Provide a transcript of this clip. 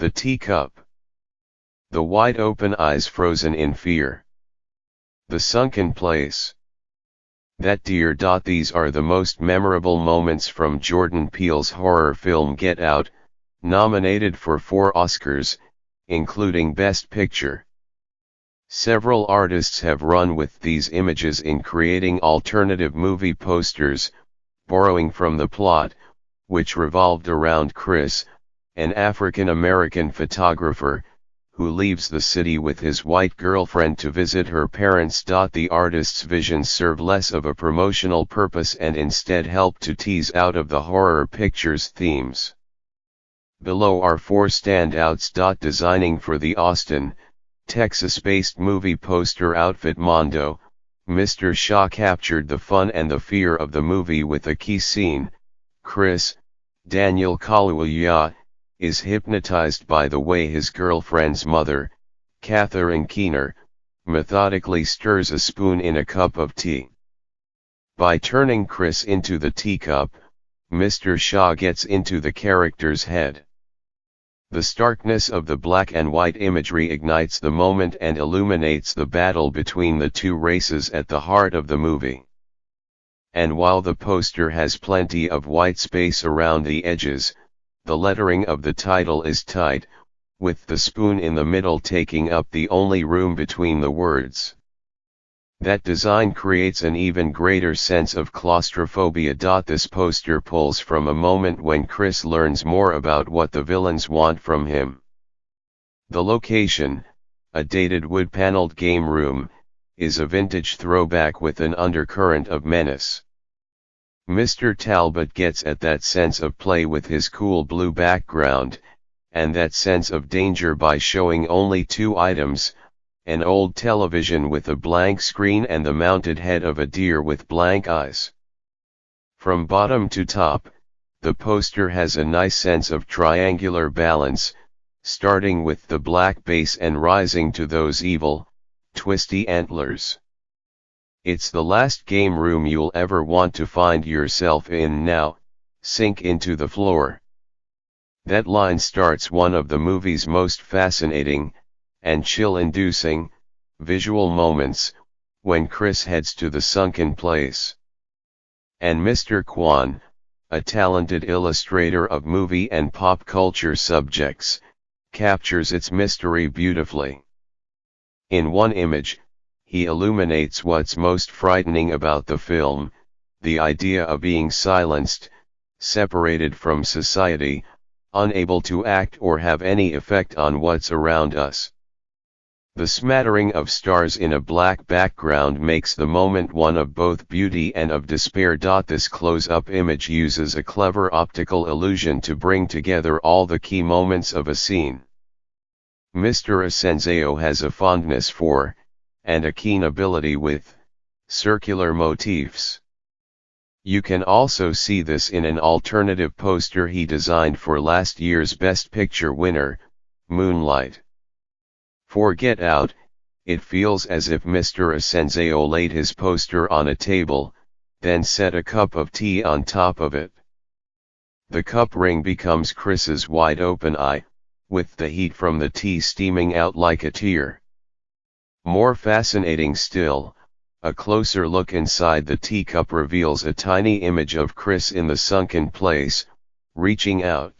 The teacup. The wide open eyes frozen in fear. The sunken place. That dear. These are the most memorable moments from Jordan Peele's horror film Get Out, nominated for 4 Oscars, including Best Picture. Several artists have run with these images in creating alternative movie posters, borrowing from the plot, which revolved around Chris, an African-American photographer, who leaves the city with his white girlfriend to visit her parents. The artist's visions serve less of a promotional purpose and instead help to tease out of the horror picture's themes. Below are 4 standouts. Designing for the Austin, Texas-based movie poster outfit Mondo, Mr. Shaw captured the fun and the fear of the movie with a key scene. Chris, Daniel Kaluuya, is hypnotized by the way his girlfriend's mother, Catherine Keener, methodically stirs a spoon in a cup of tea. By turning Chris into the teacup, Mr. Shaw gets into the character's head. The starkness of the black and white imagery ignites the moment and illuminates the battle between the 2 races at the heart of the movie. And while the poster has plenty of white space around the edges, the lettering of the title is tight, with the spoon in the middle taking up the only room between the words. That design creates an even greater sense of claustrophobia. This poster pulls from a moment when Chris learns more about what the villains want from him. The location, a dated wood-paneled game room, is a vintage throwback with an undercurrent of menace. Mr. Talbot gets at that sense of play with his cool blue background, and that sense of danger by showing only 2 items, an old television with a blank screen and the mounted head of a deer with blank eyes. From bottom to top, the poster has a nice sense of triangular balance, starting with the black base and rising to those evil, twisty antlers. It's the last game room you'll ever want to find yourself in now, sink into the floor. That line starts one of the movie's most fascinating, and chill-inducing, visual moments, when Chris heads to the sunken place. And Mr. Kwan, a talented illustrator of movie and pop culture subjects, captures its mystery beautifully. In one image, he illuminates what's most frightening about the film, the idea of being silenced, separated from society, unable to act or have any effect on what's around us. The smattering of stars in a black background makes the moment one of both beauty and of despair. This close-up image uses a clever optical illusion to bring together all the key moments of a scene. Mr. Asensio has a fondness for, and a keen ability with, circular motifs. You can also see this in an alternative poster he designed for last year's Best Picture winner, Moonlight. For Get Out, it feels as if Mr. Asensio laid his poster on a table, then set a cup of tea on top of it. The cup ring becomes Chris's wide open eye, with the heat from the tea steaming out like a tear. More fascinating still, a closer look inside the teacup reveals a tiny image of Chris in the sunken place, reaching out.